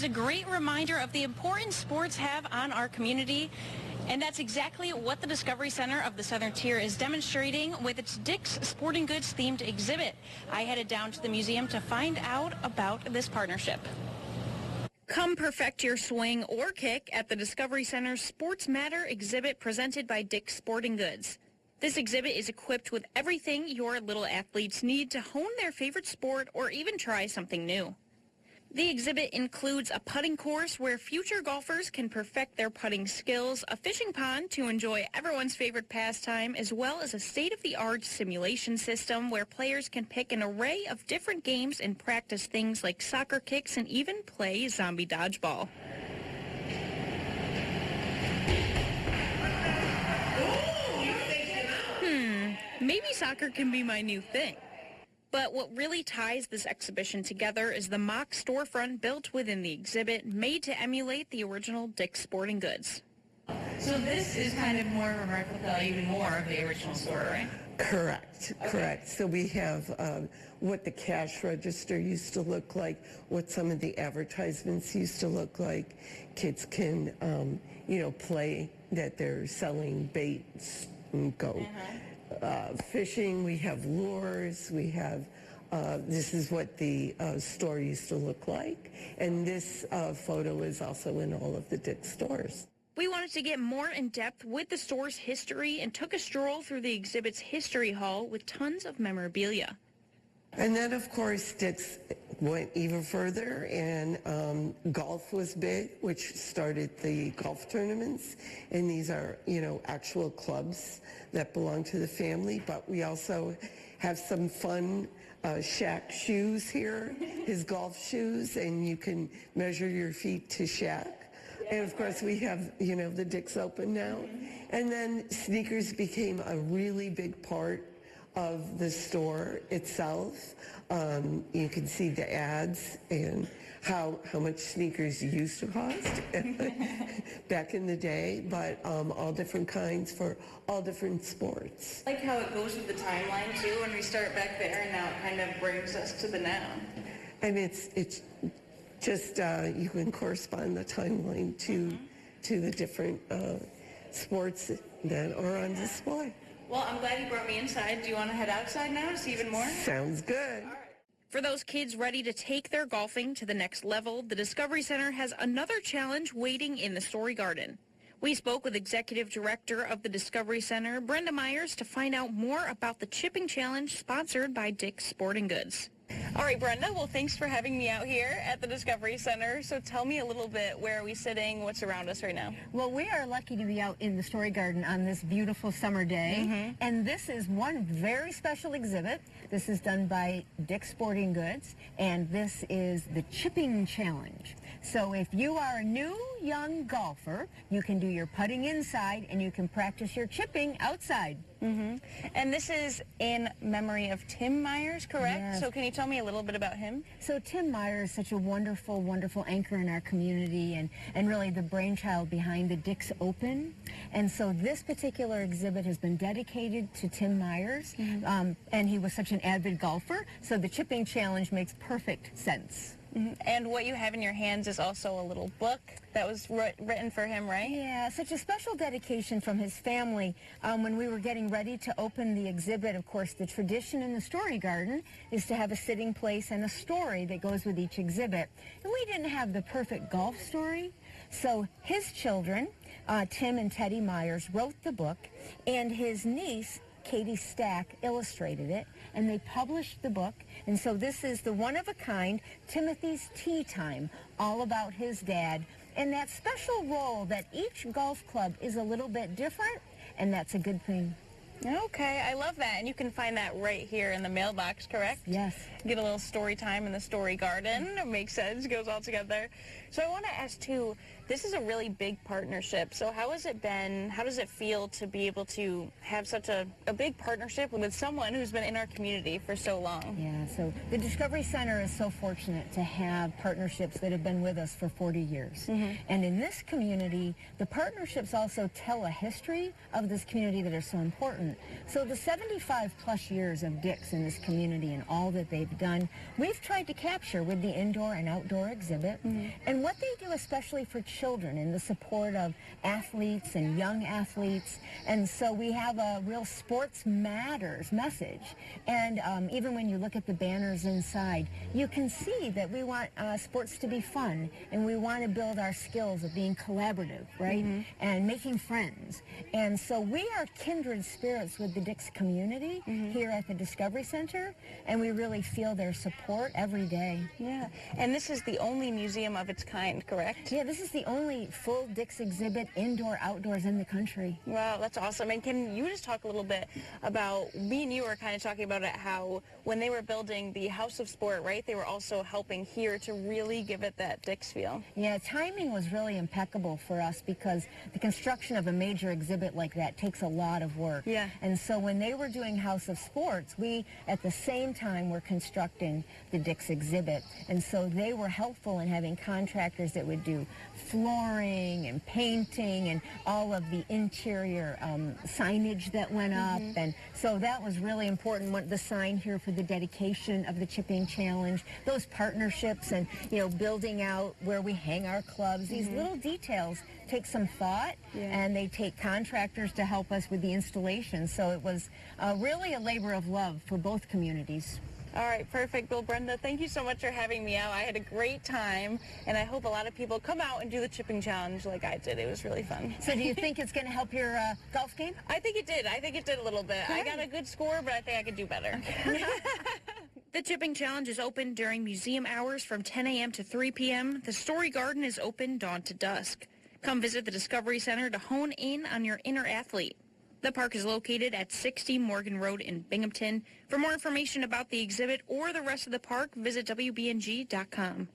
is a great reminder of the importance sports have on our community. And that's exactly what the Discovery Center of the Southern Tier is demonstrating with its Dick's Sporting Goods themed exhibit. I headed down to the museum to find out about this partnership. Come perfect your swing or kick at the Discovery Center's Sports Matter exhibit presented by Dick's Sporting Goods. This exhibit is equipped with everything your little athletes need to hone their favorite sport or even try something new. The exhibit includes a putting course where future golfers can perfect their putting skills, a fishing pond to enjoy everyone's favorite pastime, as well as a state-of-the-art simulation system where players can pick an array of different games and practice things like soccer kicks and even play zombie dodgeball. Maybe soccer can be my new thing. But what really ties this exhibition together is the mock storefront built within the exhibit, made to emulate the original Dick's Sporting Goods. So this is kind of more of a replica, even more of the original store, right? Correct, okay. Correct. So we have what the cash register used to look like, what some of the advertisements used to look like. Kids can, play that they're selling baits and go. Fishing, we have lures, we have, this is what the store used to look like. And this photo is also in all of the Dick's stores. We wanted to get more in depth with the store's history and took a stroll through the exhibit's history hall with tons of memorabilia. And then, of course, Dick's went even further, and golf was big, which started the golf tournaments. And these are, actual clubs that belong to the family. But we also have some fun Shaq shoes here, his golf shoes, and you can measure your feet to Shaq. And, of course, we have, the Dick's Open now. And then sneakers became a really big part of the store itself. You can see the ads and how much sneakers used to cost back in the day, but all different kinds for all different sports. I like how it goes with the timeline, too, when we start back there, and now it kind of brings us to the now. And it's just, you can correspond the timeline to the different sports that are on display. Well, I'm glad you brought me inside. Do you want to head outside now to see even more? Sounds good. All right. For those kids ready to take their golfing to the next level, the Discovery Center has another challenge waiting in the Story Garden. We spoke with Executive Director of the Discovery Center, Brenda Myers, to find out more about the Chipping Challenge sponsored by Dick's Sporting Goods. All right, Brenda, well, thanks for having me out here at the Discovery Center. So tell me a little bit, where are we sitting, what's around us right now? Well, we are lucky to be out in the Story Garden on this beautiful summer day. And this is one very special exhibit. This is done by Dick's Sporting Goods, and this is the Chipping Challenge. So if you are a new young golfer, you can do your putting inside and you can practice your chipping outside. And this is in memory of Tim Myers, correct? Yes. So can you tell me a little bit about him? So Tim Myers is such a wonderful, wonderful anchor in our community, and really the brainchild behind the Dick's Open. And so this particular exhibit has been dedicated to Tim Myers, and he was such an avid golfer, so the Chipping Challenge makes perfect sense. And what you have in your hands is also a little book that was written for him, right? Yeah, such a special dedication from his family. When we were getting ready to open the exhibit, of course, the tradition in the Story Garden is to have a sitting place and a story that goes with each exhibit. And we didn't have the perfect golf story, so his children, Tim and Teddy Myers, wrote the book, and his niece, Katie Stack, illustrated it, and they published the book. And so this is the one-of-a-kind Timothy's Tea Time, all about his dad, and that special role that each golf club is a little bit different, and that's a good thing. Okay, I love that. And you can find that right here in the mailbox, correct? Yes. Get a little story time in the Story Garden. It makes sense, goes all together. So I want to ask, too, this is a really big partnership. So how has it been, how does it feel to be able to have such a big partnership with someone who's been in our community for so long? Yeah, so the Discovery Center is so fortunate to have partnerships that have been with us for 40 years. And in this community, the partnerships also tell a history of this community that are so important. important. So the 75 plus years of Dick's in this community and all that they've done, we've tried to capture with the indoor and outdoor exhibit. And what they do especially for children in the support of athletes and young athletes. And so we have a real sports matters message. And even when you look at the banners inside, you can see that we want sports to be fun, and we want to build our skills of being collaborative, right? And making friends. And so we are kindred spirits with the Dick's community here at the Discovery Center, and we really feel their support every day. Yeah, and this is the only museum of its kind, correct? Yeah, this is the only full Dick's exhibit, indoor, outdoors, in the country. Wow, that's awesome. And can you just talk a little bit about, me and you were kind of talking about it, how when they were building the House of Sport, right, they were also helping here to really give it that Dick's feel. Yeah, timing was really impeccable for us because the construction of a major exhibit like that takes a lot of work. Yeah. And so when they were doing House of Sports, we at the same time were constructing the Dick's exhibit. And so they were helpful in having contractors that would do flooring and painting and all of the interior signage that went up. And so that was really important. The sign here for the dedication of the Chipping Challenge, those partnerships and, you know, building out where we hang our clubs. These little details take some thought, and they take contractors to help us with the installation. So it was really a labor of love for both communities. All right, perfect. Well, Brenda, thank you so much for having me out. I had a great time, and I hope a lot of people come out and do the Chipping Challenge like I did. It was really fun. So do you think it's going to help your golf game? I think it did. I think it did a little bit. I got a good score, but I think I could do better. The Chipping Challenge is open during museum hours from 10 a.m. to 3 p.m. The Story Garden is open dawn to dusk. Come visit the Discovery Center to hone in on your inner athlete. The park is located at 60 Morgan Road in Binghamton. For more information about the exhibit or the rest of the park, visit WBNG.com.